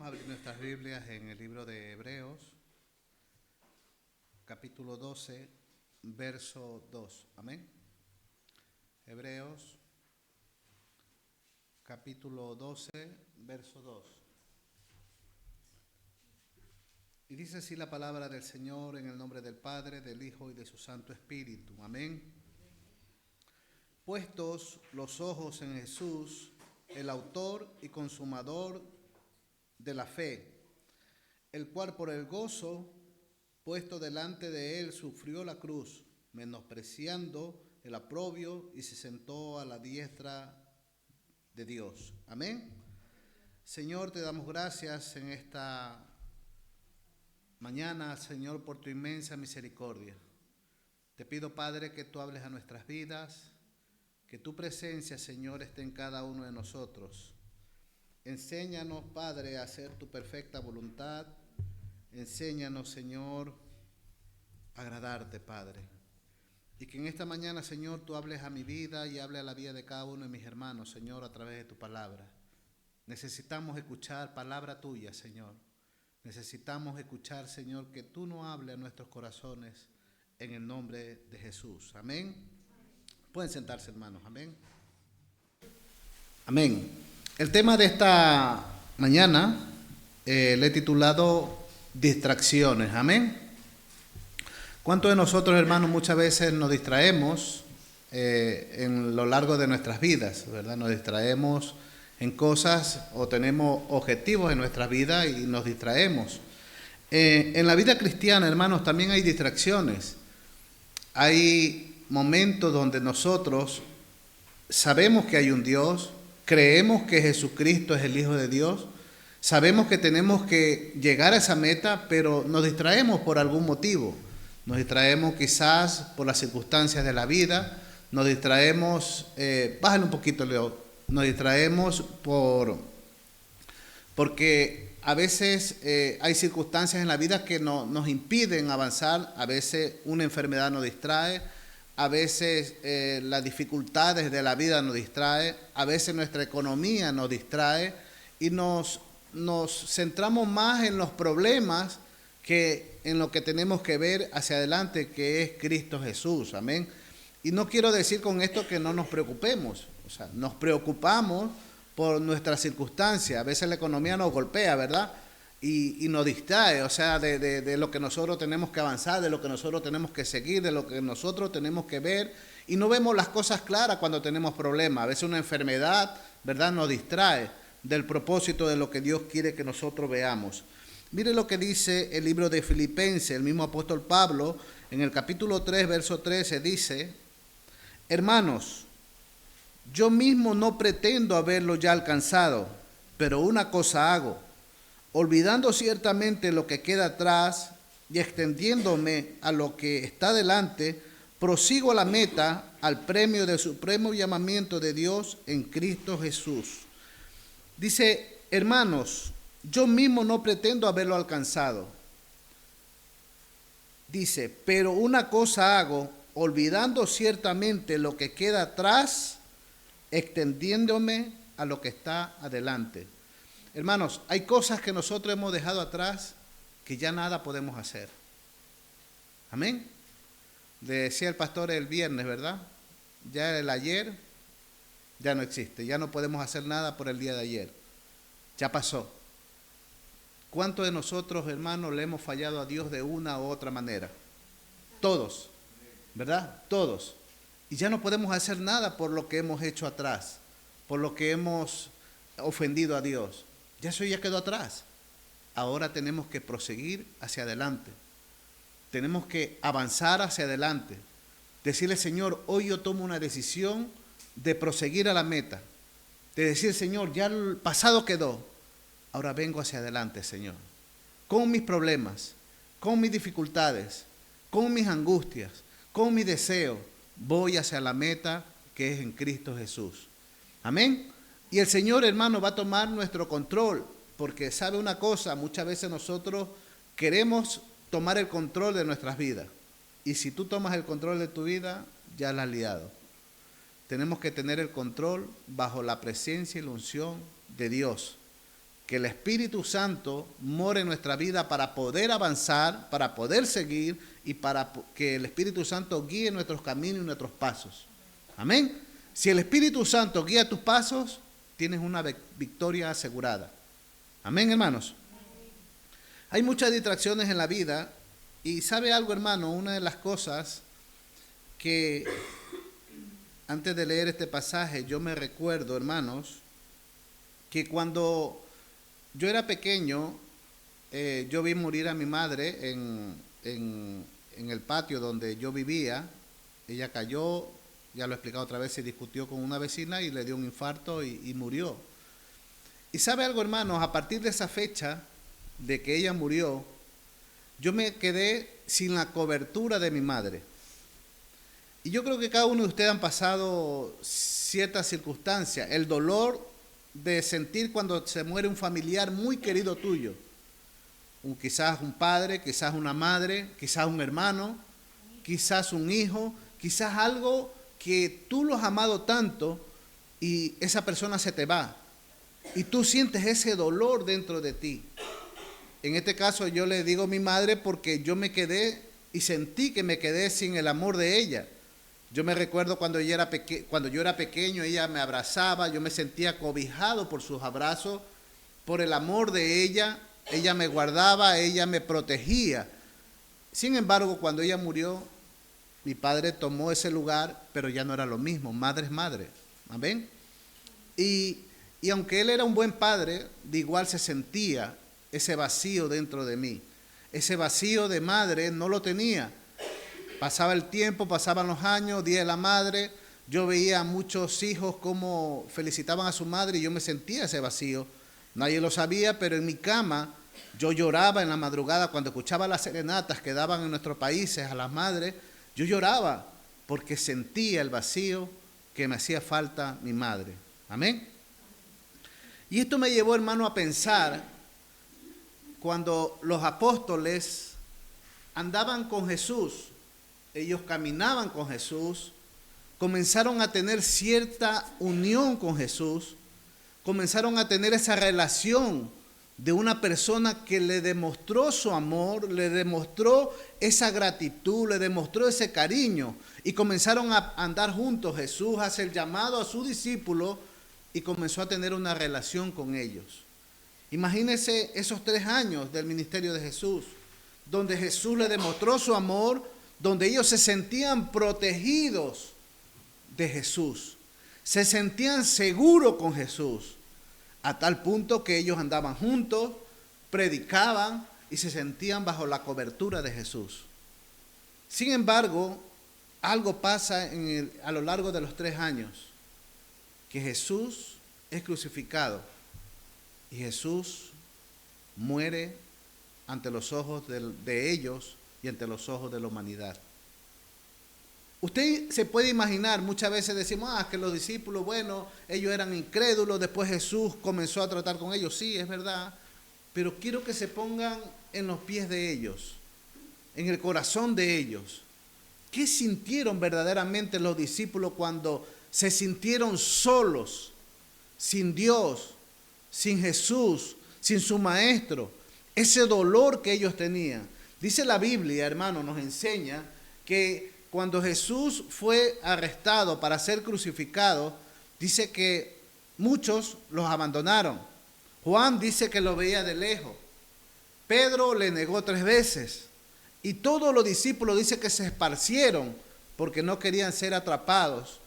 Vamos a abrir nuestras Biblias en el libro de Hebreos, capítulo 12, verso 2. Amén. Hebreos, capítulo 12, verso 2. Y dice así la palabra del Señor en el nombre del Padre, del Hijo y de su Santo Espíritu. Amén. Puestos los ojos en Jesús, el autor y consumador de la fe, el cual por el gozo puesto delante de él sufrió la cruz, menospreciando el oprobio, y se sentó a la diestra de Dios. Amén. Señor, te damos gracias en esta mañana, Señor, por tu inmensa misericordia. Te pido, Padre, que tú hables a nuestras vidas, que tu presencia, Señor, esté en cada uno de nosotros. Enséñanos, Padre, a hacer tu perfecta voluntad. Enséñanos, Señor, a agradarte, Padre. Y que en esta mañana, Señor, tú hables a mi vida y hables a la vida de cada uno de mis hermanos, Señor, a través de tu palabra. Necesitamos escuchar palabra tuya, Señor. Necesitamos escuchar, Señor, que tú nos hables a nuestros corazones en el nombre de Jesús. Amén. Pueden sentarse, hermanos. Amén. Amén. El tema de esta mañana le he titulado distracciones. Amén. ¿Cuántos de nosotros, hermanos, muchas veces nos distraemos en lo largo de nuestras vidas, ¿verdad? Nos distraemos en cosas o tenemos objetivos en nuestras vidas y nos distraemos. En la vida cristiana, hermanos, también hay distracciones. Hay momentos donde nosotros sabemos que hay un Dios, creemos que Jesucristo es el Hijo de Dios, sabemos que tenemos que llegar a esa meta, pero nos distraemos por algún motivo. Nos distraemos quizás por las circunstancias de la vida, nos distraemos, bájale un poquito, Leo, nos distraemos porque a veces hay circunstancias en la vida que nos impiden avanzar, a veces una enfermedad nos distrae, a veces las dificultades de la vida nos distrae, a veces nuestra economía nos distrae y nos centramos más en los problemas que en lo que tenemos que ver hacia adelante, que es Cristo Jesús. Amén. Y no quiero decir con esto que no nos preocupemos, o sea, nos preocupamos por nuestras circunstancias. A veces la economía nos golpea, ¿verdad? Y nos distrae, o sea, de lo que nosotros tenemos que avanzar, de lo que nosotros tenemos que seguir, de lo que nosotros tenemos que ver. Y no vemos las cosas claras cuando tenemos problemas. A veces una enfermedad, ¿verdad?, nos distrae del propósito de lo que Dios quiere que nosotros veamos. Mire lo que dice el libro de Filipenses, el mismo apóstol Pablo, en el capítulo 3, verso 13, dice: hermanos, yo mismo no pretendo haberlo ya alcanzado, pero una cosa hago, olvidando ciertamente lo que queda atrás y extendiéndome a lo que está delante, prosigo a la meta, al premio del supremo llamamiento de Dios en Cristo Jesús. Dice: hermanos, yo mismo no pretendo haberlo alcanzado. Dice, pero una cosa hago, olvidando ciertamente lo que queda atrás, extendiéndome a lo que está adelante. Hermanos, hay cosas que nosotros hemos dejado atrás que ya nada podemos hacer. Amén. Le decía el pastor el viernes, ¿verdad? Ya el ayer ya no existe, ya no podemos hacer nada por el día de ayer. Ya pasó. ¿Cuántos de nosotros, hermanos, le hemos fallado a Dios de una u otra manera? Todos, ¿verdad? Todos. Y ya no podemos hacer nada por lo que hemos hecho atrás, por lo que hemos ofendido a Dios. Ya eso ya quedó atrás. Ahora tenemos que proseguir hacia adelante. Tenemos que avanzar hacia adelante. Decirle: Señor, hoy yo tomo una decisión de proseguir a la meta. De decir: Señor, ya el pasado quedó. Ahora vengo hacia adelante, Señor. Con mis problemas, con mis dificultades, con mis angustias, con mis deseos, voy hacia la meta que es en Cristo Jesús. Amén. Y el Señor, hermano, va a tomar nuestro control, porque sabe una cosa, muchas veces nosotros queremos tomar el control de nuestras vidas. Y si tú tomas el control de tu vida, ya la has liado. Tenemos que tener el control bajo la presencia y la unción de Dios, que el Espíritu Santo more en nuestra vida para poder avanzar, para poder seguir y para que el Espíritu Santo guíe nuestros caminos y nuestros pasos. Amén. Si el Espíritu Santo guía tus pasos, tienes una victoria asegurada. Amén, hermanos. Hay muchas distracciones en la vida y ¿sabe algo, hermano? Una de las cosas que antes de leer este pasaje yo me recuerdo, hermanos, que cuando yo era pequeño, yo vi morir a mi madre en el patio donde yo vivía. Ella cayó, ya lo he explicado otra vez, se discutió con una vecina y le dio un infarto y murió. Y sabe algo, hermanos, a partir de esa fecha de que ella murió, yo me quedé sin la cobertura de mi madre. Y yo creo que cada uno de ustedes han pasado ciertas circunstancias, el dolor de sentir cuando se muere un familiar muy querido tuyo, quizás un padre, quizás una madre, quizás un hermano, quizás un hijo, quizás algo que tú lo has amado tanto y esa persona se te va y tú sientes ese dolor dentro de ti. En este caso yo le digo a mi madre porque yo me quedé y sentí que me quedé sin el amor de ella. Yo me recuerdo cuando yo era pequeño, ella me abrazaba, yo me sentía cobijado por sus abrazos, por el amor de ella me guardaba, ella me protegía. Sin embargo, cuando ella murió, mi padre tomó ese lugar, pero ya no era lo mismo, madre es madre, ¿amén? Y aunque él era un buen padre, de igual se sentía ese vacío dentro de mí. Ese vacío de madre no lo tenía. Pasaba el tiempo, pasaban los años, Día de la Madre, yo veía a muchos hijos como felicitaban a su madre y yo me sentía ese vacío. Nadie lo sabía, pero en mi cama yo lloraba en la madrugada cuando escuchaba las serenatas que daban en nuestros países a las madres. Yo lloraba porque sentía el vacío que me hacía falta mi madre. Amén. Y esto me llevó, hermano, a pensar cuando los apóstoles andaban con Jesús. Ellos caminaban con Jesús, comenzaron a tener cierta unión con Jesús, comenzaron a tener esa relación de una persona que le demostró su amor, le demostró esa gratitud, le demostró ese cariño y comenzaron a andar juntos. Jesús hace el llamado a sus discípulos y comenzó a tener una relación con ellos. Imagínense esos 3 años del ministerio de Jesús, donde Jesús le demostró su amor, donde ellos se sentían protegidos de Jesús, se sentían seguros con Jesús, a tal punto que ellos andaban juntos, predicaban y se sentían bajo la cobertura de Jesús. Sin embargo, algo pasa a lo largo de los 3 años, que Jesús es crucificado y Jesús muere ante los ojos de ellos y ante los ojos de la humanidad. Usted se puede imaginar, muchas veces decimos, que los discípulos, bueno, ellos eran incrédulos, después Jesús comenzó a tratar con ellos. Sí, es verdad, pero quiero que se pongan en los pies de ellos, en el corazón de ellos. ¿Qué sintieron verdaderamente los discípulos cuando se sintieron solos, sin Dios, sin Jesús, sin su maestro? Ese dolor que ellos tenían. Dice la Biblia, hermano, nos enseña que cuando Jesús fue arrestado para ser crucificado, dice que muchos los abandonaron. Juan dice que lo veía de lejos. Pedro le negó 3 veces. Y todos los discípulos dice que se esparcieron porque no querían ser atrapados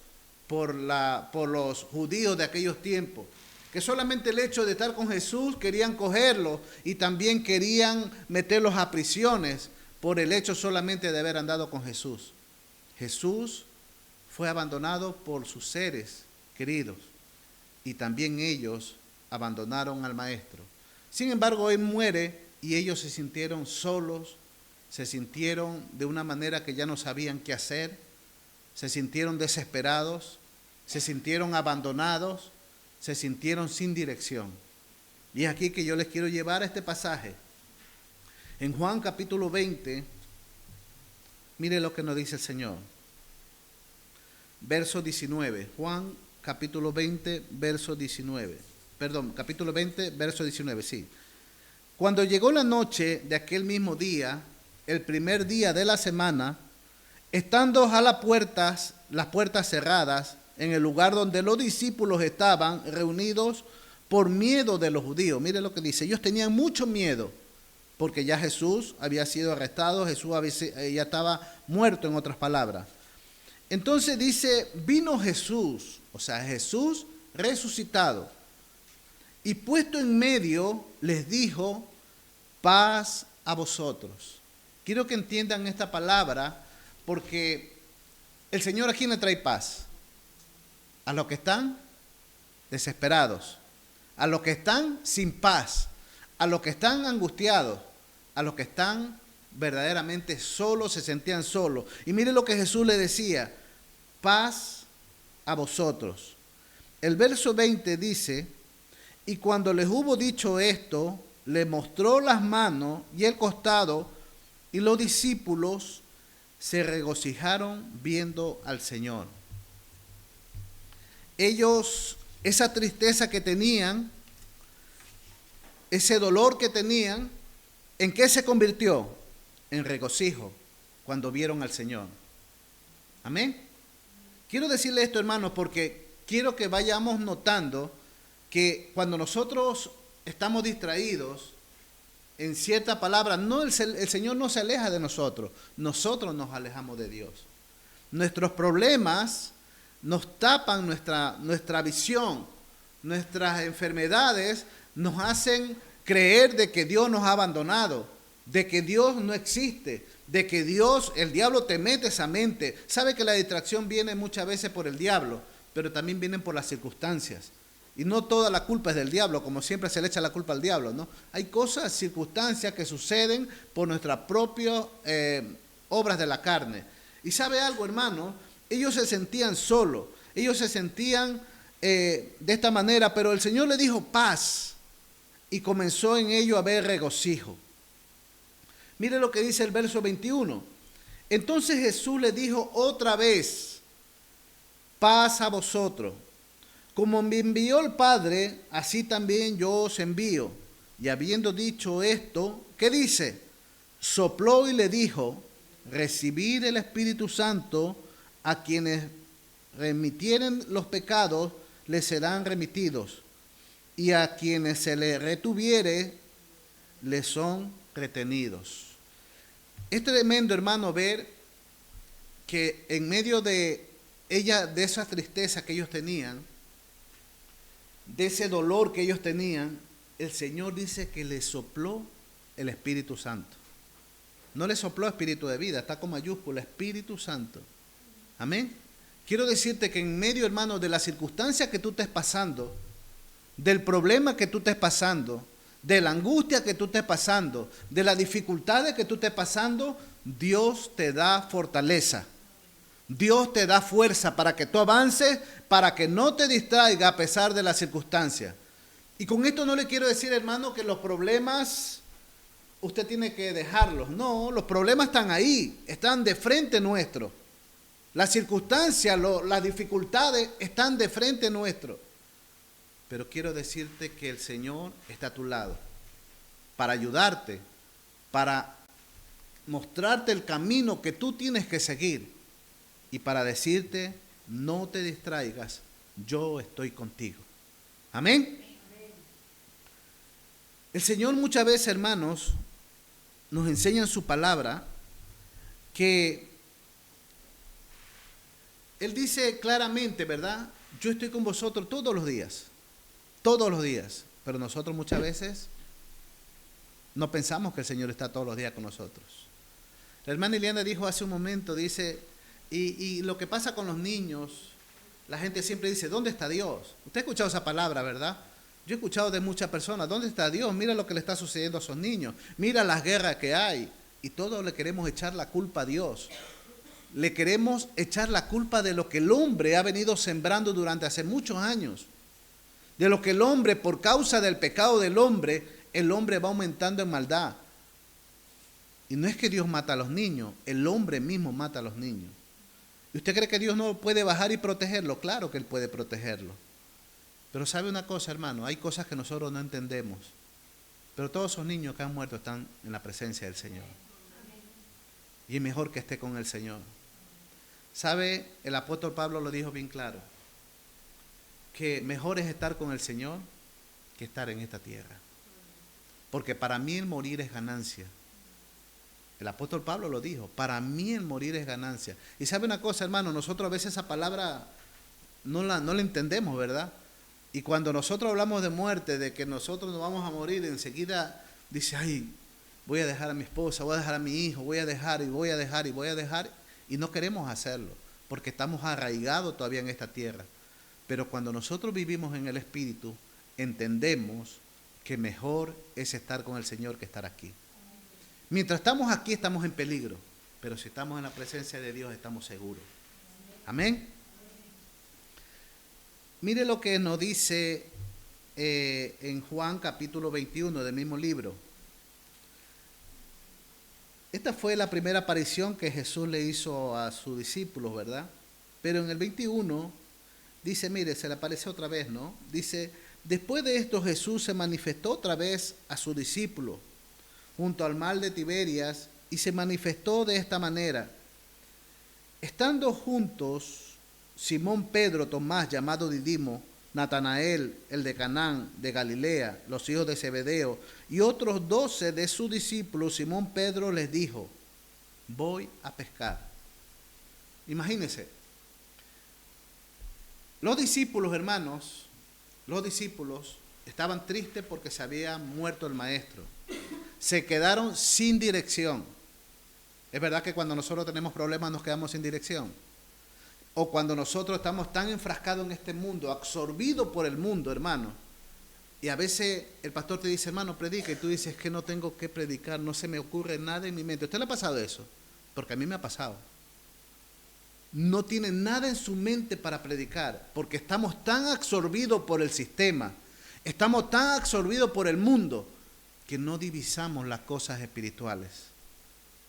por los judíos de aquellos tiempos. Que solamente el hecho de estar con Jesús querían cogerlo y también querían meterlos a prisiones por el hecho solamente de haber andado con Jesús. Jesús fue abandonado por sus seres queridos y también ellos abandonaron al Maestro. Sin embargo, Él muere y ellos se sintieron solos, se sintieron de una manera que ya no sabían qué hacer, se sintieron desesperados, se sintieron abandonados, se sintieron sin dirección. Y es aquí que yo les quiero llevar a este pasaje. En Juan capítulo 20, mire lo que nos dice el Señor. Verso 19. Juan capítulo 20, verso 19. perdón, capítulo 20, verso 19, sí. Cuando llegó la noche de aquel mismo día, el primer día de la semana, estando a las puertas cerradas, en el lugar donde los discípulos estaban reunidos por miedo de los judíos. Mire lo que dice, ellos tenían mucho miedo, porque ya Jesús había sido arrestado, Jesús ya estaba muerto, en otras palabras. Entonces dice, vino Jesús, o sea, Jesús resucitado, y puesto en medio les dijo, paz a vosotros. Quiero que entiendan esta palabra, porque el Señor, ¿a quién le trae paz? A los que están desesperados, a los que están sin paz, a los que están angustiados, a los que están verdaderamente solos, se sentían solos. Y mire lo que Jesús le decía, paz a vosotros. El verso 20 dice, y cuando les hubo dicho esto, le mostró las manos y el costado, y los discípulos se regocijaron viendo al Señor. Ellos, esa tristeza que tenían, ese dolor que tenían, ¿en qué se convirtió? En regocijo cuando vieron al Señor. Amén. Quiero decirle esto, hermanos, porque quiero que vayamos notando que cuando nosotros estamos distraídos en cierta palabra, no, el Señor no se aleja de nosotros nos alejamos de Dios. Nuestros problemas nos tapan nuestra visión, nuestras enfermedades nos hacen creer de que Dios nos ha abandonado, de que Dios no existe, de que Dios, el diablo te mete esa mente. Sabe que la distracción viene muchas veces por el diablo, pero también vienen por las circunstancias. Y no toda la culpa es del diablo, como siempre se le echa la culpa al diablo, ¿no? Hay cosas, circunstancias que suceden por nuestras propias obras de la carne. Y sabe algo, hermano, ellos se sentían solos, ellos se sentían de esta manera, pero el Señor le dijo paz y comenzó en ello a haber regocijo. Mire lo que dice el verso 21. Entonces Jesús le dijo otra vez, paz a vosotros. Como me envió el Padre, así también yo os envío. Y habiendo dicho esto, ¿qué dice? Sopló y le dijo, recibid el Espíritu Santo, a quienes remitieren los pecados, les serán remitidos. Y a quienes se les retuviere, les son retenidos. Es tremendo, hermano, ver que en medio de esa tristeza que ellos tenían, de ese dolor que ellos tenían, el Señor dice que les sopló el Espíritu Santo. No les sopló espíritu de vida, está con mayúscula, Espíritu Santo. Amén. Quiero decirte que en medio, hermano, de las circunstancias que tú estés pasando, del problema que tú estés pasando, de la angustia que tú estés pasando, de las dificultades que tú estés pasando, Dios te da fortaleza. Dios te da fuerza para que tú avances, para que no te distraiga a pesar de las circunstancias. Y con esto no le quiero decir, hermano, que los problemas usted tiene que dejarlos. No, los problemas están ahí, están de frente nuestro. Las circunstancias, las dificultades están de frente nuestro. Pero quiero decirte que el Señor está a tu lado para ayudarte, para mostrarte el camino que tú tienes que seguir y para decirte, no te distraigas, yo estoy contigo. Amén. El Señor muchas veces, hermanos, nos enseña en su palabra que Él dice claramente, ¿verdad? Yo estoy con vosotros todos los días, pero nosotros muchas veces no pensamos que el Señor está todos los días con nosotros. La hermana Iliana dijo hace un momento, dice, y lo que pasa con los niños, la gente siempre dice, ¿dónde está Dios? Usted ha escuchado esa palabra, ¿verdad? Yo he escuchado de muchas personas, ¿dónde está Dios? Mira lo que le está sucediendo a esos niños, mira las guerras que hay, y todos le queremos echar la culpa a Dios. Le queremos echar la culpa de lo que el hombre ha venido sembrando durante hace muchos años. De lo que el hombre, por causa del pecado del hombre, el hombre va aumentando en maldad. Y no es que Dios mata a los niños, el hombre mismo mata a los niños. ¿Y usted cree que Dios no puede bajar y protegerlo? Claro que Él puede protegerlo. Pero sabe una cosa, hermano, hay cosas que nosotros no entendemos. Pero todos esos niños que han muerto están en la presencia del Señor. Y es mejor que esté con el Señor. ¿Sabe? El apóstol Pablo lo dijo bien claro. Que mejor es estar con el Señor que estar en esta tierra. Porque para mí el morir es ganancia. El apóstol Pablo lo dijo. Para mí el morir es ganancia. Y sabe una cosa, hermano, nosotros a veces esa palabra no la entendemos, ¿verdad? Y cuando nosotros hablamos de muerte, de que nosotros nos vamos a morir, enseguida dice, ay, voy a dejar a mi esposa, voy a dejar a mi hijo, voy a dejar y voy a dejar y voy a dejar. Y no queremos hacerlo, porque estamos arraigados todavía en esta tierra. Pero cuando nosotros vivimos en el Espíritu, entendemos que mejor es estar con el Señor que estar aquí. Mientras estamos aquí estamos en peligro, pero si estamos en la presencia de Dios estamos seguros. Amén. Mire lo que nos dice en Juan capítulo 21 del mismo libro. Esta fue la primera aparición que Jesús le hizo a sus discípulos, ¿verdad? Pero en el 21 dice, mire, se le aparece otra vez, ¿no? Dice, después de esto Jesús se manifestó otra vez a sus discípulos junto al mar de Tiberias y se manifestó de esta manera. Estando juntos Simón Pedro, Tomás, llamado Didimo, Natanael, el de Canaán, de Galilea, los hijos de Zebedeo, y otros 12 de sus discípulos, Simón Pedro les dijo, voy a pescar. Imagínense, los discípulos, hermanos, los discípulos estaban tristes porque se había muerto el maestro. Se quedaron sin dirección. Es verdad que cuando nosotros tenemos problemas nos quedamos sin dirección. O cuando nosotros estamos tan enfrascados en este mundo, absorbidos por el mundo, hermano. Y a veces el pastor te dice, hermano, predica. Y tú dices, es que no tengo que predicar, no se me ocurre nada en mi mente. ¿A usted le ha pasado eso? Porque a mí me ha pasado. No tiene nada en su mente para predicar, porque estamos tan absorbidos por el sistema, estamos tan absorbidos por el mundo, que no divisamos las cosas espirituales.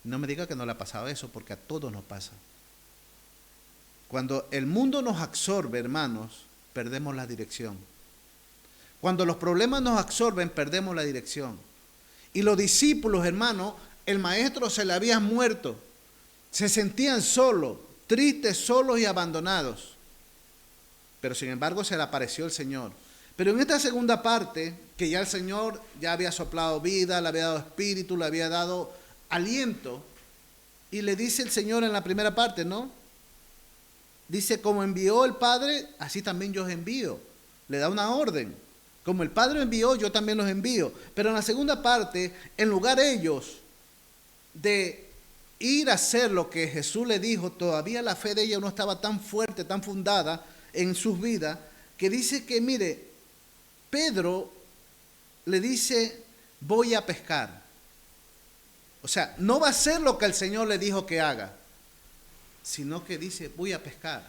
No me diga que no le ha pasado eso, porque a todos nos pasa. Cuando el mundo nos absorbe, hermanos, perdemos la dirección. Cuando los problemas nos absorben, perdemos la dirección. Y los discípulos, hermanos, el maestro se le había muerto. Se sentían solos, tristes, solos y abandonados. Pero sin embargo se le apareció el Señor. Pero en esta segunda parte, que ya el Señor ya había soplado vida, le había dado espíritu, le había dado aliento. Y le dice el Señor en la primera parte, ¿no? Dice, como envió el Padre, así también yo os envío. Le da una orden. Como el Padre envió, yo también los envío. Pero en la segunda parte, en lugar de ellos de ir a hacer lo que Jesús le dijo, todavía la fe de ellos no estaba tan fuerte, tan fundada en sus vidas, que dice que, mire, Pedro le dice, voy a pescar. O sea, no va a hacer lo que el Señor le dijo que haga, sino que dice, voy a pescar.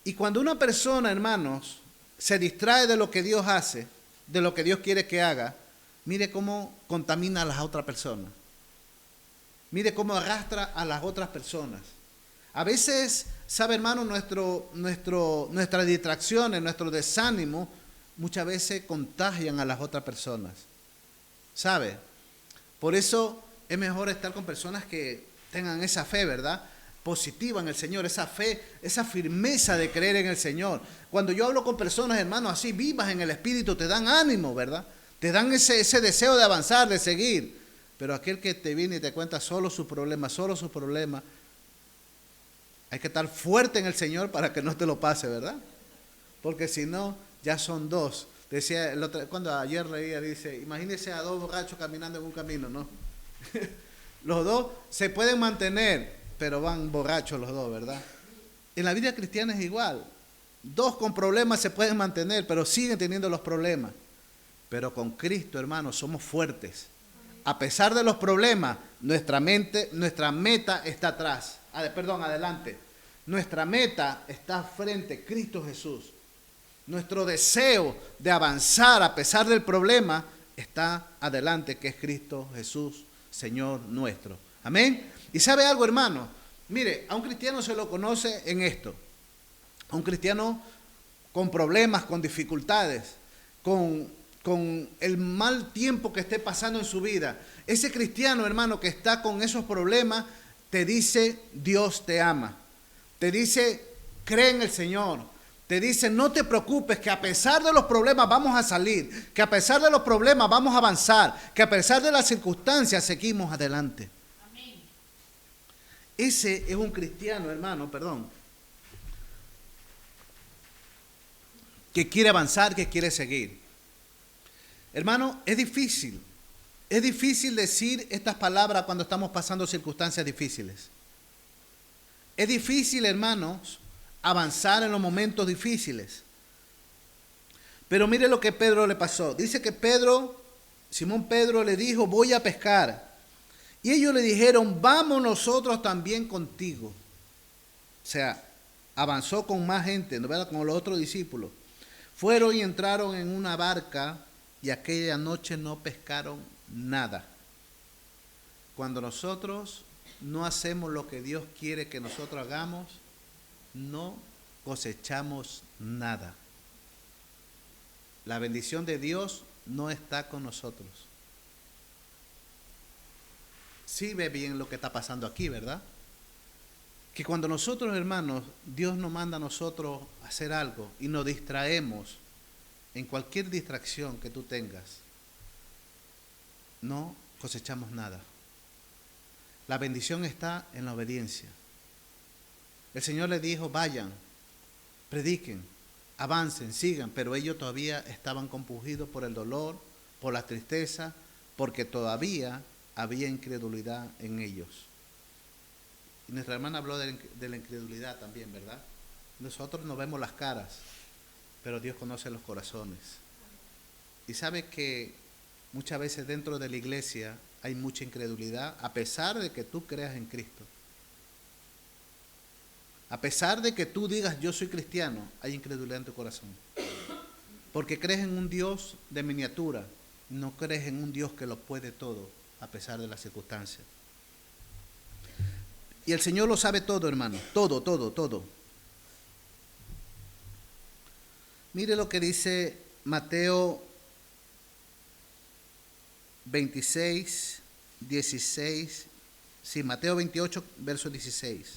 Y cuando una persona, hermanos, se distrae de lo que Dios hace, de lo que Dios quiere que haga, mire cómo contamina a las otras personas. Mire cómo arrastra a las otras personas. A veces, sabe, hermano, nuestras distracciones, nuestro desánimo, muchas veces contagian a las otras personas. ¿Sabe? Por eso es mejor estar con personas que tengan esa fe, ¿verdad? Positiva en el Señor, esa fe, esa firmeza de creer en el Señor. Cuando yo hablo con personas, hermanos, así vivas en el Espíritu, te dan ánimo, ¿verdad? Te dan ese deseo de avanzar, de seguir. Pero aquel que te viene y te cuenta solo sus problemas, hay que estar fuerte en el Señor para que no te lo pase, ¿verdad? Porque si no, ya son dos. Decía, cuando ayer leía, dice, imagínese a dos borrachos caminando en un camino, ¿no? Los dos se pueden mantener, pero van borrachos los dos, ¿verdad? En la vida cristiana es igual. Dos con problemas se pueden mantener, pero siguen teniendo los problemas. Pero con Cristo, hermanos, somos fuertes. A pesar de los problemas, nuestra meta está atrás. Adelante. Nuestra meta está frente, Cristo Jesús. Nuestro deseo de avanzar a pesar del problema está adelante, que es Cristo Jesús, Señor nuestro. Amén. Y sabe algo, hermano, mire, a un cristiano se lo conoce en esto. A un cristiano con problemas, con dificultades, con el mal tiempo que esté pasando en su vida, ese cristiano, hermano, que está con esos problemas, te dice, Dios te ama. Te dice, cree en el Señor. Te dice, no te preocupes, que a pesar de los problemas vamos a salir, que a pesar de los problemas vamos a avanzar, que a pesar de las circunstancias seguimos adelante. Amén. Ese es un cristiano, hermano, que quiere avanzar, que quiere seguir. Hermano, es difícil decir estas palabras cuando estamos pasando circunstancias difíciles. Es difícil, hermanos, avanzar en los momentos difíciles. Pero mire lo que Pedro le pasó. Dice que Simón Pedro le dijo, voy a pescar. Y ellos le dijeron, vamos nosotros también contigo. O sea, avanzó con más gente, ¿no? ¿Verdad? Con los otros discípulos. Fueron y entraron en una barca y aquella noche no pescaron nada. Cuando nosotros no hacemos lo que Dios quiere que nosotros hagamos, no cosechamos nada. La bendición de Dios no está con nosotros. Sí ve bien lo que está pasando aquí, ¿verdad? Que cuando nosotros, hermanos, Dios nos manda a nosotros a hacer algo y nos distraemos en cualquier distracción que tú tengas, no cosechamos nada. La bendición está en la obediencia. El Señor les dijo, vayan, prediquen, avancen, sigan, pero ellos todavía estaban compungidos por el dolor, por la tristeza, porque todavía había incredulidad en ellos. Y nuestra hermana habló de la incredulidad también, ¿verdad? Nosotros no vemos las caras, pero Dios conoce los corazones. Y sabe que muchas veces dentro de la iglesia hay mucha incredulidad, a pesar de que tú creas en Cristo. A pesar de que tú digas, yo soy cristiano, hay incredulidad en tu corazón. Porque crees en un Dios de miniatura, no crees en un Dios que lo puede todo, a pesar de las circunstancias. Y el Señor lo sabe todo, hermano, todo, todo, todo. Mire lo que dice Mateo 26, 16, sí, Mateo 28, verso 16.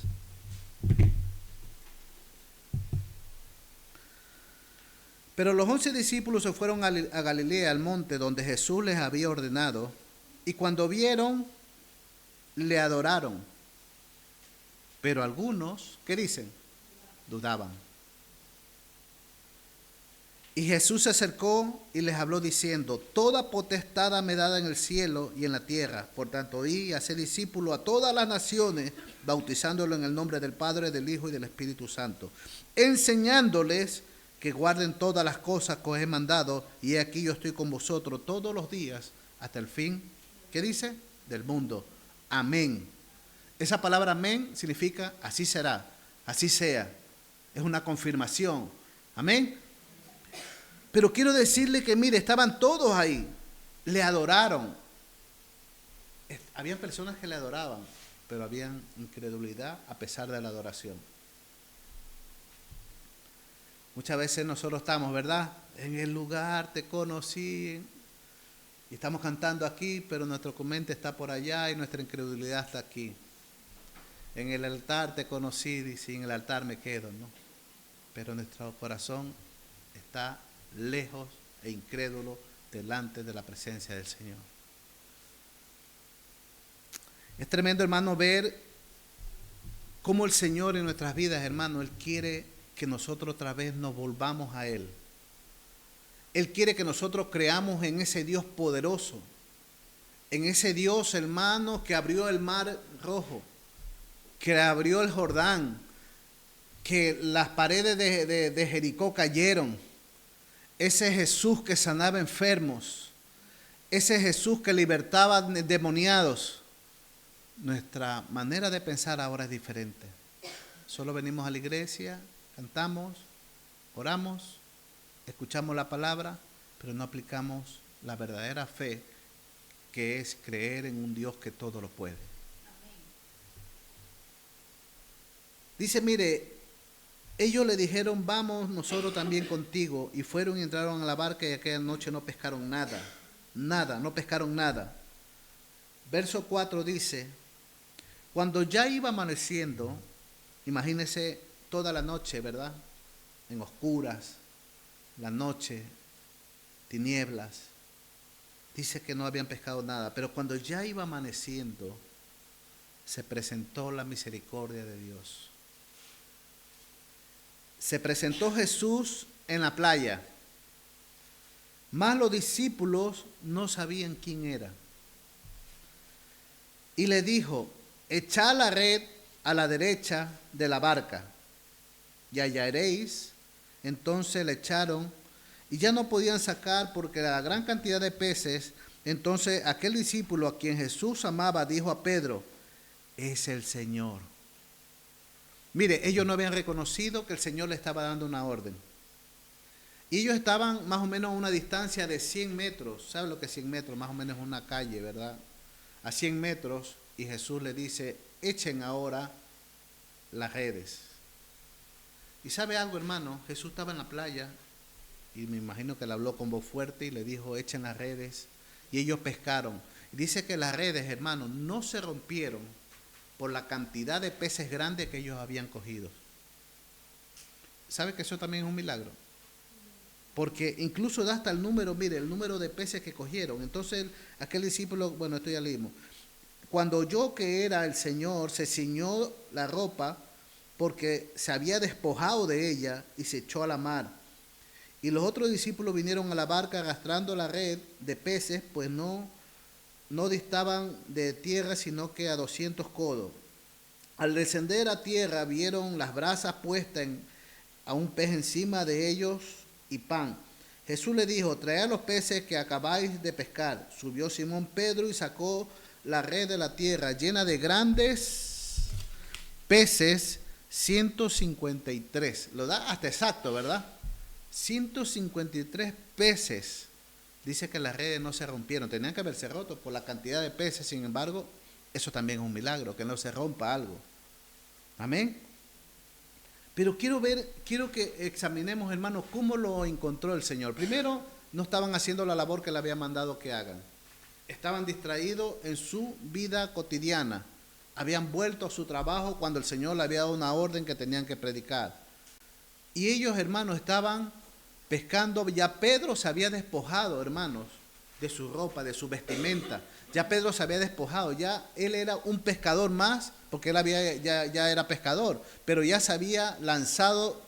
Pero los 11 discípulos se fueron a Galilea, al monte donde Jesús les había ordenado, y cuando vieron, le adoraron. Pero algunos, ¿qué dicen? Dudaban. Y Jesús se acercó y les habló diciendo, toda potestad me dada en el cielo y en la tierra. Por tanto, id y haced discípulos a todas las naciones, bautizándolo en el nombre del Padre, del Hijo y del Espíritu Santo, enseñándoles que guarden todas las cosas que os he mandado, y he aquí yo estoy con vosotros todos los días hasta el fin, ¿qué dice? Del mundo. Amén. Esa palabra amén significa así será, así sea. Es una confirmación. Amén. Pero quiero decirle que, mire, estaban todos ahí, le adoraron. Habían personas que le adoraban, pero habían incredulidad a pesar de la adoración. Muchas veces nosotros estamos, ¿verdad? En el lugar te conocí, y estamos cantando aquí, pero nuestro mente está por allá y nuestra incredulidad está aquí. En el altar te conocí y sin el altar me quedo, ¿no? Pero nuestro corazón está lejos e incrédulo delante de la presencia del Señor. Es tremendo, hermano, ver cómo el Señor en nuestras vidas, hermano, Él quiere que nosotros otra vez nos volvamos a Él. Él quiere que nosotros creamos en ese Dios poderoso, en ese Dios, hermano, que abrió el mar rojo, que abrió el Jordán, que las paredes de Jericó cayeron. Ese Jesús que sanaba enfermos, ese Jesús que libertaba endemoniados. Nuestra manera de pensar ahora es diferente. Solo venimos a la iglesia, cantamos, oramos, escuchamos la palabra, pero no aplicamos la verdadera fe, que es creer en un Dios que todo lo puede. Dice, mire, Ellos le dijeron, vamos nosotros también contigo. Y fueron y entraron a la barca y aquella noche no pescaron nada. Nada, no pescaron nada. Verso 4 dice, cuando ya iba amaneciendo, imagínense toda la noche, ¿verdad? En oscuras, la noche, tinieblas. Dice que no habían pescado nada, pero cuando ya iba amaneciendo, se presentó la misericordia de Dios. Se presentó Jesús en la playa, mas los discípulos no sabían quién era. Y le dijo, echad la red a la derecha de la barca y hallaréis. Entonces le echaron y ya no podían sacar porque la gran cantidad de peces. Entonces aquel discípulo a quien Jesús amaba dijo a Pedro, es el Señor. Mire, ellos no habían reconocido que el Señor le estaba dando una orden. Y ellos estaban más o menos a una distancia de 100 metros. ¿Sabe lo que es 100 metros? Más o menos una calle, ¿verdad? A 100 metros. Y Jesús le dice, echen ahora las redes. Y ¿sabe algo, hermano? Jesús estaba en la playa y me imagino que le habló con voz fuerte y le dijo, echen las redes. Y ellos pescaron. Y dice que las redes, hermano, no se rompieron por la cantidad de peces grandes que ellos habían cogido. ¿Sabe que eso también es un milagro? Porque incluso da hasta el número, mire, el número de peces que cogieron. Entonces aquel discípulo, bueno, esto ya leímos. Cuando oyó que era el Señor, se ciñó la ropa porque se había despojado de ella y se echó a la mar. Y los otros discípulos vinieron a la barca arrastrando la red de peces, pues no distaban de tierra sino que a 200 codos. Al descender a tierra vieron las brasas puestas a un pez encima de ellos y pan. Jesús le dijo, traed los peces que acabáis de pescar. Subió Simón Pedro y sacó la red de la tierra llena de grandes peces, 153. Lo da hasta exacto, ¿verdad? 153 peces. Dice que las redes no se rompieron, tenían que haberse roto por la cantidad de peces. Sin embargo, eso también es un milagro, que no se rompa algo. Amén. Pero quiero que examinemos, hermanos, cómo lo encontró el Señor. Primero, no estaban haciendo la labor que le había mandado que hagan. Estaban distraídos en su vida cotidiana. Habían vuelto a su trabajo cuando el Señor le había dado una orden que tenían que predicar. Y ellos, hermanos, estaban pescando. Ya Pedro se había despojado, hermanos, de su ropa, de su vestimenta. Ya Pedro se había despojado, ya él era un pescador más, porque él ya era pescador, pero ya se había lanzado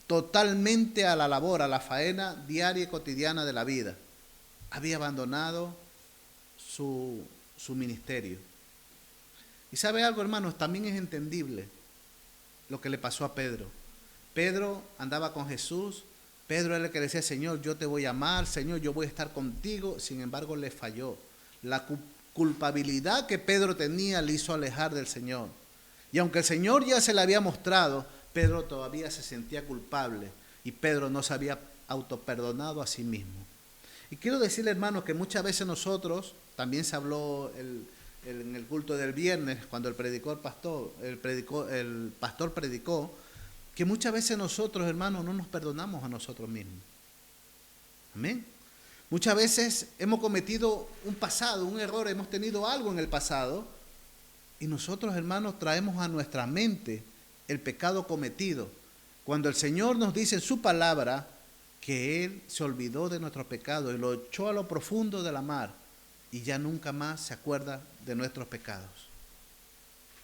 totalmente a la labor, a la faena diaria y cotidiana de la vida. Había abandonado su ministerio. Y sabe algo, hermanos, también es entendible lo que le pasó a Pedro. Pedro andaba con Jesús. Pedro era el que decía, Señor, yo te voy a amar, Señor, yo voy a estar contigo. Sin embargo, le falló. La culpabilidad que Pedro tenía le hizo alejar del Señor. Y aunque el Señor ya se le había mostrado, Pedro todavía se sentía culpable. Y Pedro no se había autoperdonado a sí mismo. Y quiero decirle, hermanos, que muchas veces nosotros, también se habló en el culto del viernes, cuando el pastor predicó, que muchas veces nosotros, hermanos, no nos perdonamos a nosotros mismos. Amén. Muchas veces hemos cometido un error, hemos tenido algo en el pasado, y nosotros, hermanos, traemos a nuestra mente el pecado cometido. Cuando el Señor nos dice en su palabra que Él se olvidó de nuestro pecado y lo echó a lo profundo de la mar, y ya nunca más se acuerda de nuestros pecados.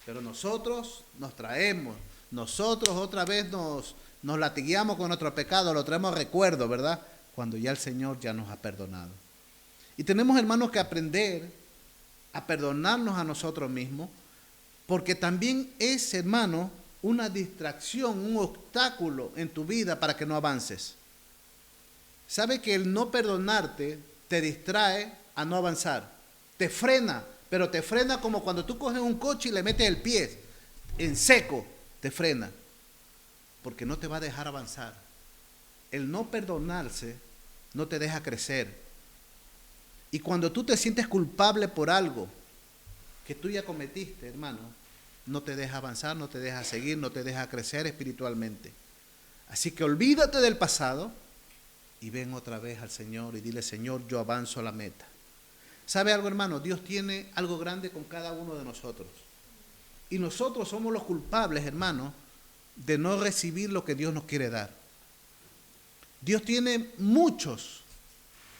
Pero nosotros nos traemos, nosotros otra vez nos latigueamos con nuestro pecado, lo traemos a recuerdo, ¿verdad? Cuando ya el Señor ya nos ha perdonado. Y tenemos, hermanos, que aprender a perdonarnos a nosotros mismos, porque también es, hermano, una distracción, un obstáculo en tu vida para que no avances. ¿Sabe que el no perdonarte te distrae a no avanzar? Te frena, pero te frena como cuando tú coges un coche y le metes el pie en seco, te frena, porque no te va a dejar avanzar. El no perdonarse no te deja crecer. Y cuando tú te sientes culpable por algo que tú ya cometiste, hermano, no te deja avanzar, no te deja seguir, no te deja crecer espiritualmente. Así que olvídate del pasado y ven otra vez al Señor y dile, Señor, yo avanzo a la meta. ¿Sabe algo, hermano? Dios tiene algo grande con cada uno de nosotros. Y nosotros somos los culpables, hermano, de no recibir lo que Dios nos quiere dar. Dios tiene muchos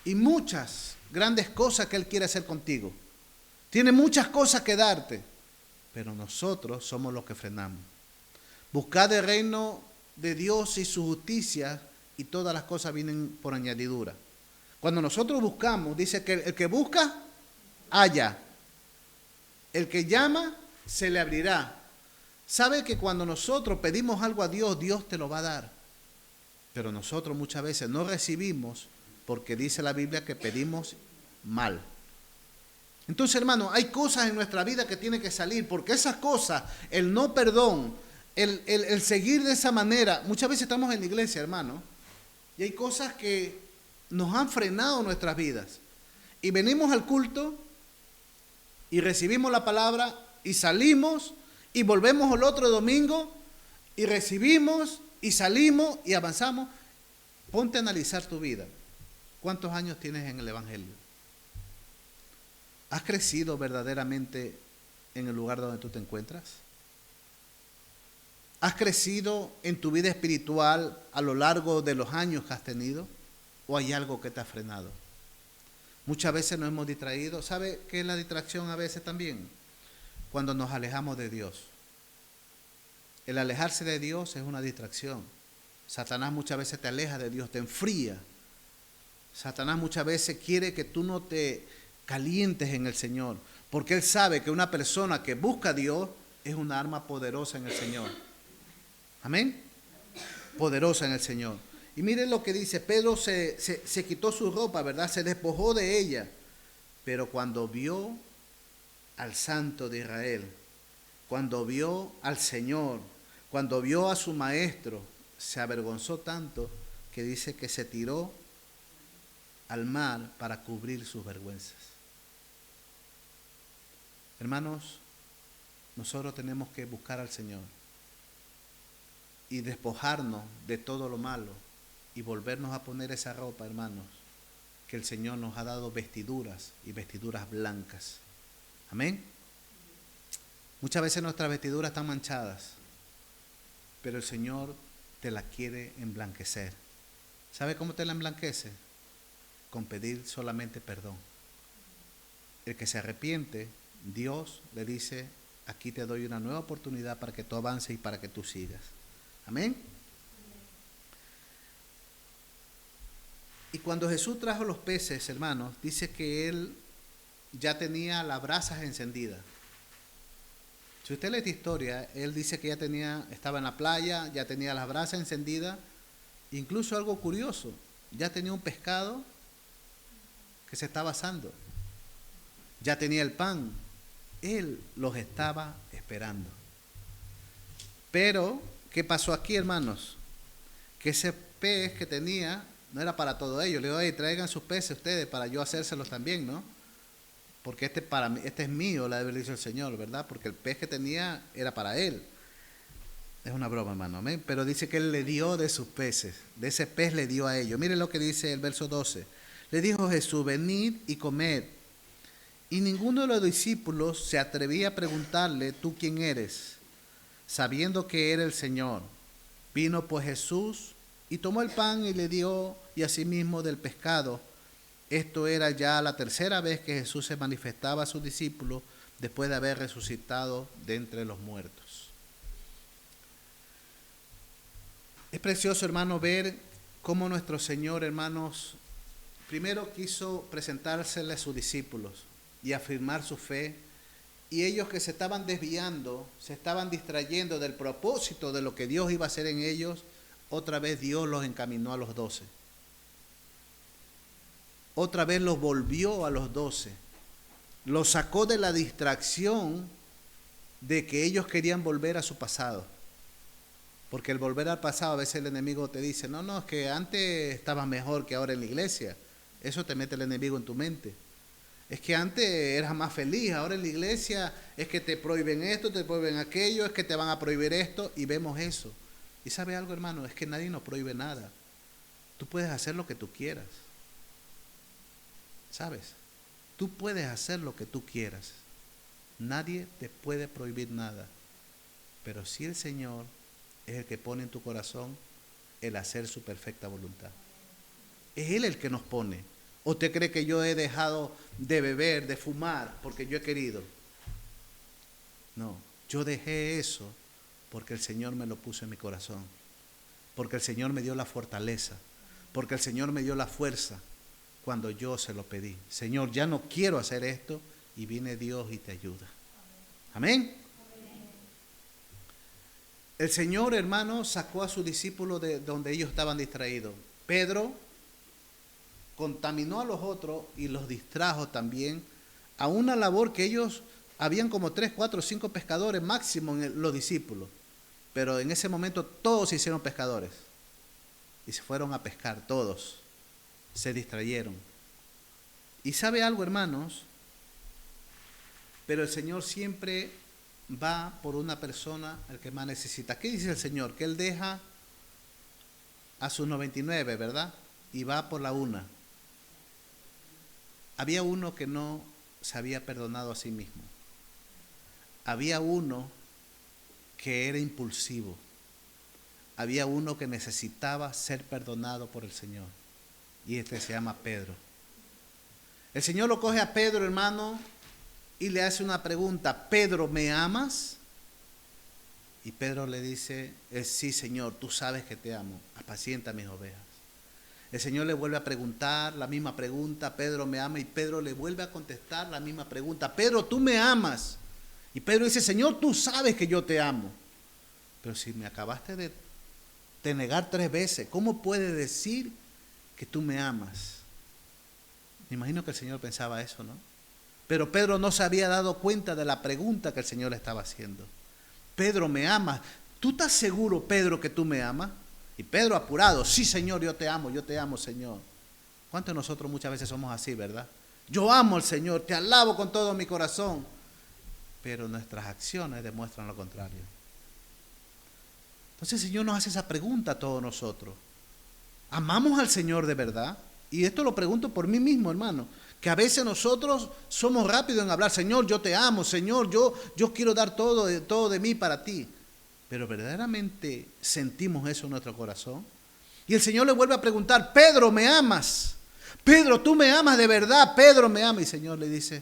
y muchas grandes cosas que Él quiere hacer contigo. Tiene muchas cosas que darte, pero nosotros somos los que frenamos. Buscad el reino de Dios y su justicia y todas las cosas vienen por añadidura. Cuando nosotros buscamos, dice que el que busca, halla. El que llama, se le abrirá. ¿Sabe que cuando nosotros pedimos algo a Dios, Dios te lo va a dar? Pero nosotros muchas veces no recibimos porque dice la Biblia que pedimos mal. Entonces, hermano, hay cosas en nuestra vida que tienen que salir, porque esas cosas, el no perdón, el seguir de esa manera, muchas veces estamos en la iglesia, hermano, y hay cosas que nos han frenado nuestras vidas. Y venimos al culto y recibimos la palabra y salimos y volvemos el otro domingo y recibimos y salimos y avanzamos. Ponte a analizar tu vida. ¿Cuántos años tienes en el Evangelio? ¿Has crecido verdaderamente en el lugar donde tú te encuentras? ¿Has crecido en tu vida espiritual a lo largo de los años que has tenido? ¿O hay algo que te ha frenado? Muchas veces nos hemos distraído. ¿Sabe qué es la distracción a veces también? Cuando nos alejamos de Dios. El alejarse de Dios es una distracción. Satanás muchas veces te aleja de Dios, te enfría. Satanás muchas veces quiere que tú no te calientes en el Señor, porque él sabe que una persona que busca a Dios es una arma poderosa en el Señor. Amén. Poderosa en el Señor. Y miren lo que dice, Pedro se quitó su ropa, ¿verdad? Se despojó de ella. Pero cuando vio al Santo de Israel, cuando vio al Señor, cuando vio a su maestro, se avergonzó tanto que dice que se tiró al mar para cubrir sus vergüenzas. Hermanos, nosotros tenemos que buscar al Señor y despojarnos de todo lo malo y volvernos a poner esa ropa, hermanos, que el Señor nos ha dado vestiduras y vestiduras blancas. Amén. Muchas veces nuestras vestiduras están manchadas, pero el Señor te la quiere emblanquecer. ¿Sabe cómo te la emblanquece? Con pedir solamente perdón. El que se arrepiente, Dios le dice, aquí te doy una nueva oportunidad para que tú avances y para que tú sigas. Amén. Y cuando Jesús trajo los peces, hermanos, dice que Él ya tenía las brasas encendidas. Si usted lee esta historia, Él dice que estaba en la playa, ya tenía las brasas encendidas. Incluso algo curioso, ya tenía un pescado que se estaba asando. Ya tenía el pan. Él los estaba esperando. Pero, ¿qué pasó aquí, hermanos? Que ese pez que tenía no era para todo ello. Le digo, hey, traigan sus peces ustedes para yo hacérselos también, ¿no? Porque este es mío, le había dicho el Señor, ¿verdad? Porque el pez que tenía era para él. Es una broma, hermano, ¿amén? Pero dice que Él le dio de sus peces. De ese pez le dio a ellos. Miren lo que dice el verso 12. Le dijo Jesús, venid y comed. Y ninguno de los discípulos se atrevía a preguntarle, ¿tú quién eres? Sabiendo que era el Señor. Vino pues Jesús y tomó el pan y le dio, y asimismo del pescado. Esto era ya la tercera vez que Jesús se manifestaba a sus discípulos después de haber resucitado de entre los muertos. Es precioso, hermano, ver cómo nuestro Señor, hermanos, primero quiso presentársele a sus discípulos y afirmar su fe, y ellos que se estaban desviando, se estaban distrayendo del propósito de lo que Dios iba a hacer en ellos, otra vez Dios los encaminó a los 12. Otra vez los volvió a los 12. Los sacó de la distracción de que ellos querían volver a su pasado. Porque el volver al pasado, a veces el enemigo te dice, no, es que antes estabas mejor que ahora en la iglesia. Eso te mete el enemigo en tu mente. Es que antes eras más feliz, ahora en la iglesia es que te prohíben esto, te prohíben aquello, es que te van a prohibir esto, y vemos eso. Y sabe algo, hermano, es que nadie nos prohíbe nada. Tú puedes hacer lo que tú quieras. ¿Sabes? Tú puedes hacer lo que tú quieras. Nadie te puede prohibir nada. Pero si el Señor es el que pone en tu corazón el hacer su perfecta voluntad. Es Él el que nos pone. ¿O usted cree que yo he dejado de beber, de fumar, porque yo he querido? No, yo dejé eso porque el Señor me lo puso en mi corazón. Porque el Señor me dio la fortaleza. Porque el Señor me dio la fuerza cuando yo se lo pedí. Señor, ya no quiero hacer esto, y viene Dios y te ayuda. Amén. El Señor, hermano, sacó a sus discípulos de donde ellos estaban distraídos. Pedro contaminó a los otros y los distrajo también a una labor que ellos, habían como 3, 4, 5 pescadores máximo en los discípulos. Pero en ese momento todos se hicieron pescadores. Y se fueron a pescar, todos. Se distrayeron. Y sabe algo, hermanos, pero el Señor siempre va por una persona al que más necesita. ¿Qué dice el Señor? Que Él deja a sus 99, ¿verdad? Y va por la una. Había uno que no se había perdonado a sí mismo. Había uno que era impulsivo. Había uno que necesitaba ser perdonado por el Señor. Y este se llama Pedro. El Señor lo coge a Pedro, hermano, y le hace una pregunta. Pedro, ¿me amas? Y Pedro le dice, sí, Señor, tú sabes que te amo. Apacienta mis ovejas. El Señor le vuelve a preguntar la misma pregunta. Pedro, ¿me ama? Y Pedro le vuelve a contestar la misma pregunta. Pedro, ¿tú me amas? Y Pedro dice, Señor, tú sabes que yo te amo. Pero si me acabaste de negar 3 veces, ¿cómo puedes decir que tú me amas? Me imagino que el Señor pensaba eso, ¿no? Pero Pedro no se había dado cuenta de la pregunta que el Señor le estaba haciendo. Pedro, ¿me amas? ¿Tú estás seguro, Pedro, que tú me amas? Y Pedro apurado, sí, Señor, yo te amo, Señor. ¿Cuántos de nosotros muchas veces somos así, verdad? Yo amo al Señor, te alabo con todo mi corazón. Pero nuestras acciones demuestran lo contrario. Entonces el Señor nos hace esa pregunta a todos nosotros. ¿Amamos al Señor de verdad? Y esto lo pregunto por mí mismo, hermano. Que a veces nosotros somos rápidos en hablar, Señor, yo te amo, Señor, yo quiero dar todo de mí para ti. Pero verdaderamente sentimos eso en nuestro corazón. Y el Señor le vuelve a preguntar, Pedro, ¿me amas? Pedro, ¿tú me amas de verdad? Pedro, ¿me ama? Y el Señor le dice,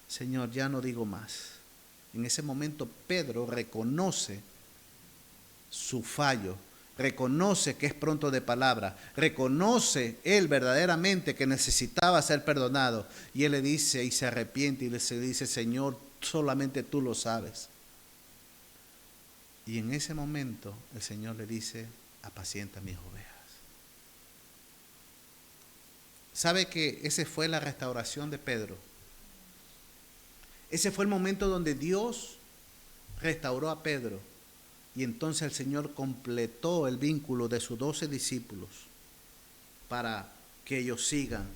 Señor, ya no digo más. En ese momento Pedro reconoce su fallo, reconoce que es pronto de palabra, reconoce él verdaderamente que necesitaba ser perdonado, y él le dice y se arrepiente y le dice, Señor, solamente tú lo sabes. Y en ese momento el Señor le dice, apacienta mis ovejas. ¿Sabe que esa fue la restauración de Pedro? Ese fue el momento donde Dios restauró a Pedro. Y entonces el Señor completó el vínculo de sus 12 discípulos para que ellos sigan.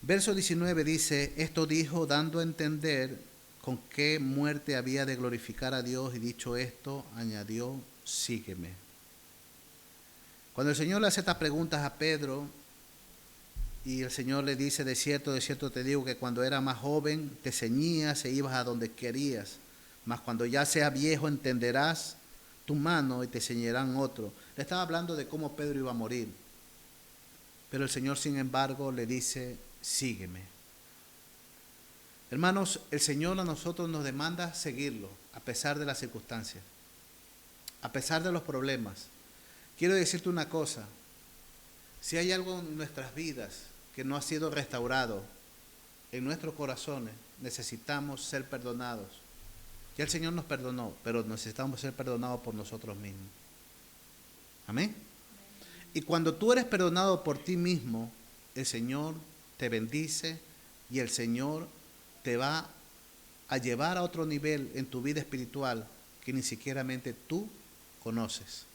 Verso 19 dice, esto dijo dando a entender con qué muerte había de glorificar a Dios, y dicho esto, añadió, sígueme. Cuando el Señor le hace estas preguntas a Pedro, y el Señor le dice, de cierto te digo que cuando era más joven te ceñías e ibas a donde querías, mas cuando ya seas viejo entenderás tu mano y te ceñirán otro. Le estaba hablando de cómo Pedro iba a morir. Pero el Señor, sin embargo, le dice, sígueme. Hermanos, el Señor a nosotros nos demanda seguirlo, a pesar de las circunstancias, a pesar de los problemas. Quiero decirte una cosa, si hay algo en nuestras vidas que no ha sido restaurado, en nuestros corazones necesitamos ser perdonados. Ya el Señor nos perdonó, pero necesitamos ser perdonados por nosotros mismos. Amén. Y cuando tú eres perdonado por ti mismo, el Señor te bendice y el Señor te va a llevar a otro nivel en tu vida espiritual que ni siquiera tú conoces.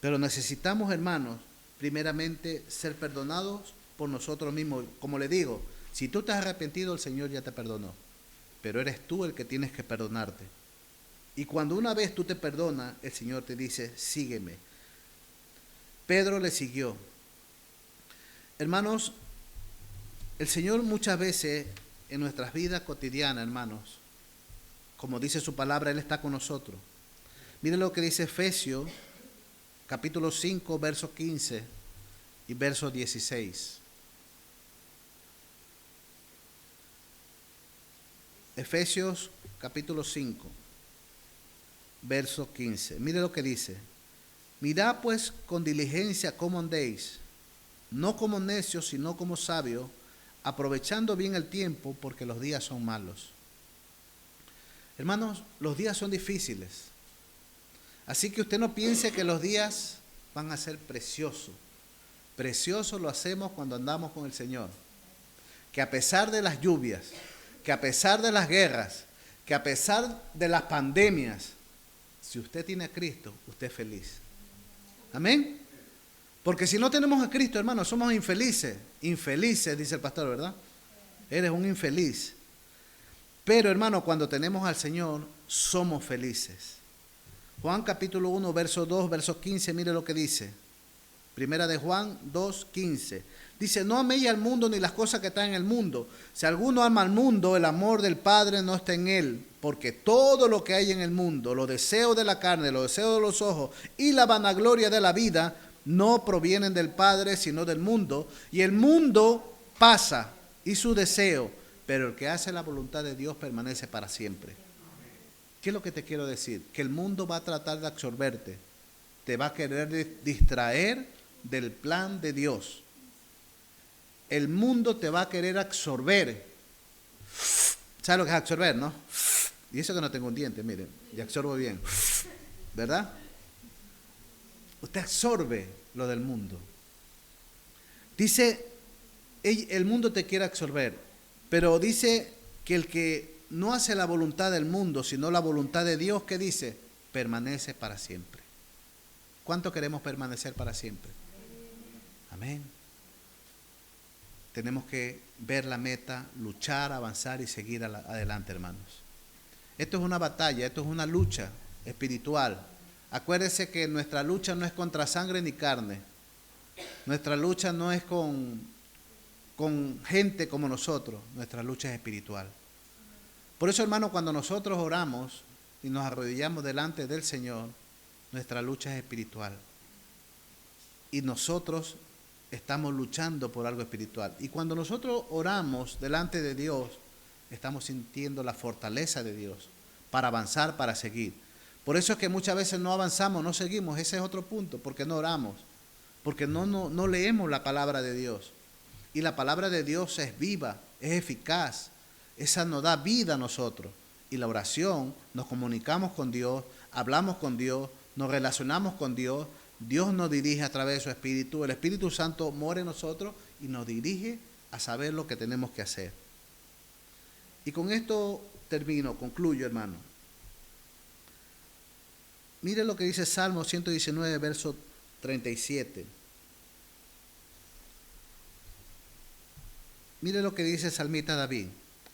Pero necesitamos, hermanos, primeramente ser perdonados por nosotros mismos. Como le digo, si tú te has arrepentido, el Señor ya te perdonó. Pero eres tú el que tienes que perdonarte. Y cuando una vez tú te perdonas, el Señor te dice, sígueme. Pedro le siguió. Hermanos, el Señor muchas veces en nuestras vidas cotidianas, hermanos, como dice su palabra, Él está con nosotros. Miren lo que dice Efesios, capítulo 5, verso 15 y verso 16. Efesios, capítulo 5, verso 15. Mire lo que dice. Mirad pues con diligencia cómo andéis, no como necios, sino como sabios, aprovechando bien el tiempo, porque los días son malos. Hermanos, los días son difíciles. Así que usted no piense que los días van a ser preciosos. Precioso lo hacemos cuando andamos con el Señor. Que a pesar de las lluvias, que a pesar de las guerras, que a pesar de las pandemias, si usted tiene a Cristo, usted es feliz. Amén. Porque si no tenemos a Cristo, hermanos, somos infelices. Infelices, dice el pastor, ¿verdad? Eres un infeliz. Pero, hermano, cuando tenemos al Señor, somos felices. Juan capítulo 1, verso 2, verso 15, mire lo que dice. Primera de Juan 2, 15. Dice, no améis al mundo ni las cosas que están en el mundo. Si alguno ama al mundo, el amor del Padre no está en él. Porque todo lo que hay en el mundo, los deseos de la carne, los deseos de los ojos y la vanagloria de la vida, no provienen del Padre, sino del mundo. Y el mundo pasa y su deseo, pero el que hace la voluntad de Dios permanece para siempre. ¿Qué es lo que te quiero decir? Que el mundo va a tratar de absorberte. Te va a querer distraer del plan de Dios. El mundo te va a querer absorber. ¿Sabes lo que es absorber, no? Y eso que no tengo un diente, miren, y absorbo bien. ¿Verdad? Usted absorbe lo del mundo. Dice, el mundo te quiere absorber, pero dice que el que no hace la voluntad del mundo, sino la voluntad de Dios, ¿qué dice? Permanece para siempre. ¿Cuánto queremos permanecer para siempre? Amén. Tenemos que ver la meta, luchar, avanzar y seguir adelante, hermanos. Esto es una batalla, esto es una lucha espiritual. Acuérdese que nuestra lucha no es contra sangre ni carne. Nuestra lucha no es con gente como nosotros. Nuestra lucha es espiritual. Por eso, hermano, cuando nosotros oramos y nos arrodillamos delante del Señor, nuestra lucha es espiritual. Y nosotros estamos luchando por algo espiritual. Y cuando nosotros oramos delante de Dios, estamos sintiendo la fortaleza de Dios para avanzar, para seguir. Por eso es que muchas veces no avanzamos, no seguimos. Ese es otro punto, porque no oramos, porque no leemos la palabra de Dios. Y la palabra de Dios es viva, es eficaz. Esa nos da vida a nosotros. Y la oración, nos comunicamos con Dios, hablamos con Dios, nos relacionamos con Dios. Dios nos dirige a través de su Espíritu. El Espíritu Santo mora en nosotros y nos dirige a saber lo que tenemos que hacer. Y con esto concluyo, hermano. Mire lo que dice Salmo 119, verso 37. Mire lo que dice el salmista David.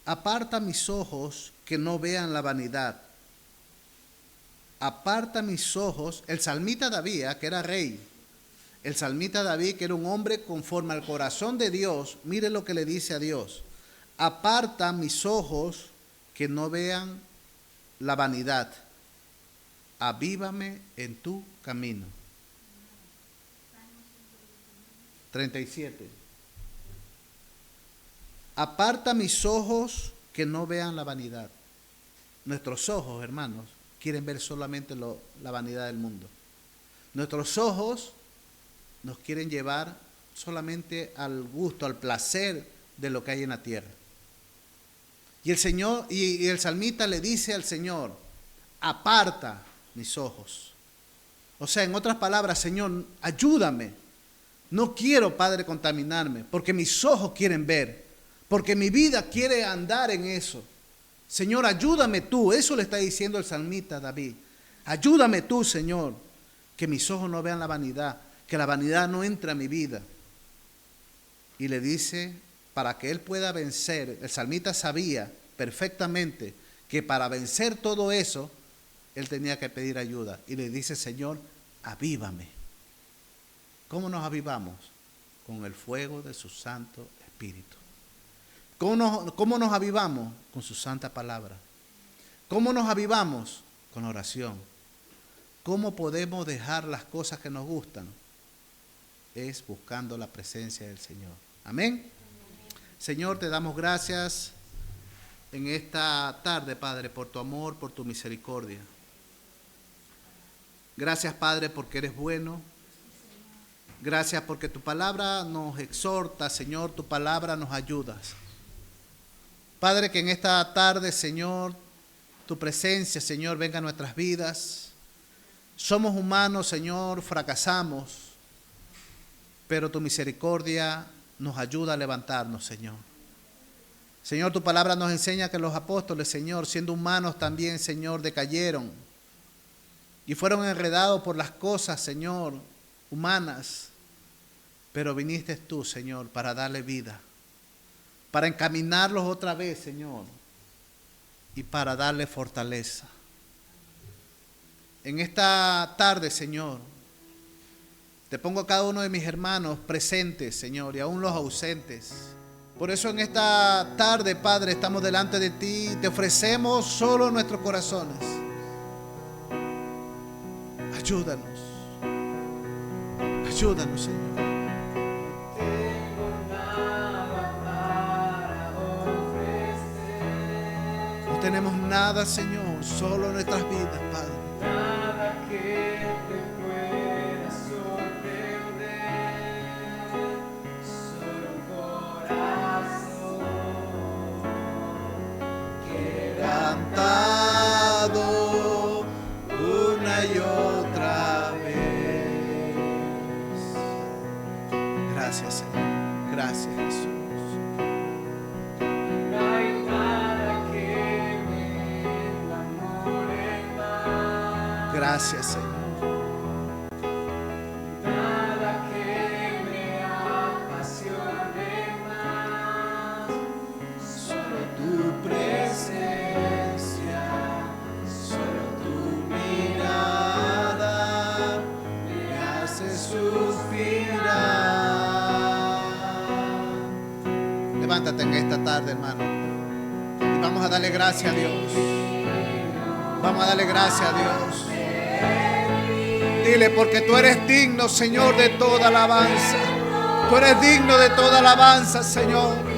Aparta mis ojos que no vean la vanidad. Aparta mis ojos. El salmista David, que era rey. El salmista David, que era un hombre conforme al corazón de Dios. Mire lo que le dice a Dios. Aparta mis ojos que no vean la vanidad. Avívame en tu camino. 37. Aparta mis ojos que no vean la vanidad. Nuestros ojos, hermanos, quieren ver solamente la vanidad del mundo. Nuestros ojos nos quieren llevar solamente al gusto, al placer de lo que hay en la tierra. Y el Señor, y el salmista le dice al Señor, aparta mis ojos. O sea, en otras palabras, Señor, ayúdame. No quiero, Padre, contaminarme, porque mis ojos quieren ver, porque mi vida quiere andar en eso. Señor, ayúdame tú. Eso le está diciendo el salmista David. Ayúdame tú, Señor, que mis ojos no vean la vanidad, que la vanidad no entre a mi vida. Y le dice, para que él pueda vencer, el salmista sabía perfectamente que para vencer todo eso, él tenía que pedir ayuda. Y le dice, Señor, avívame. ¿Cómo nos avivamos? Con el fuego de su Santo Espíritu. ¿Cómo nos avivamos? Con su santa palabra. ¿Cómo nos avivamos? Con oración. ¿Cómo podemos dejar las cosas que nos gustan? Es buscando la presencia del Señor. Amén. Señor, te damos gracias en esta tarde, Padre, por tu amor, por tu misericordia. Gracias, Padre, porque eres bueno. Gracias porque tu palabra nos exhorta, Señor, tu palabra nos ayuda. Padre, que en esta tarde, Señor, tu presencia, Señor, venga a nuestras vidas. Somos humanos, Señor, fracasamos, pero tu misericordia nos ayuda a levantarnos, Señor. Señor, tu palabra nos enseña que los apóstoles, Señor, siendo humanos también, Señor, decayeron y fueron enredados por las cosas, Señor, humanas. Pero viniste tú, Señor, para darle vida, para encaminarlos otra vez, Señor, y para darle fortaleza. En esta tarde, Señor, te pongo a cada uno de mis hermanos presentes, Señor, y aún los ausentes. Por eso en esta tarde, Padre, estamos delante de ti y te ofrecemos solo nuestros corazones. Ayúdanos. Ayúdanos, Señor. No tenemos nada, Señor, solo nuestras vidas, Padre. Nada que te pueda sorprender, solo un corazón Cantado una y otra vez. Gracias, Señor. Gracias, Jesús. No hay nada que me enamore más. Gracias, Señor. Nada que me apasione más. Solo tu presencia, solo tu mirada me hace suspirar. Levántate en esta tarde, hermano. Y vamos a darle gracias a Dios. Vamos a darle gracias a Dios. Dile, porque tú eres digno, Señor, de toda alabanza. Tú eres digno de toda alabanza, Señor.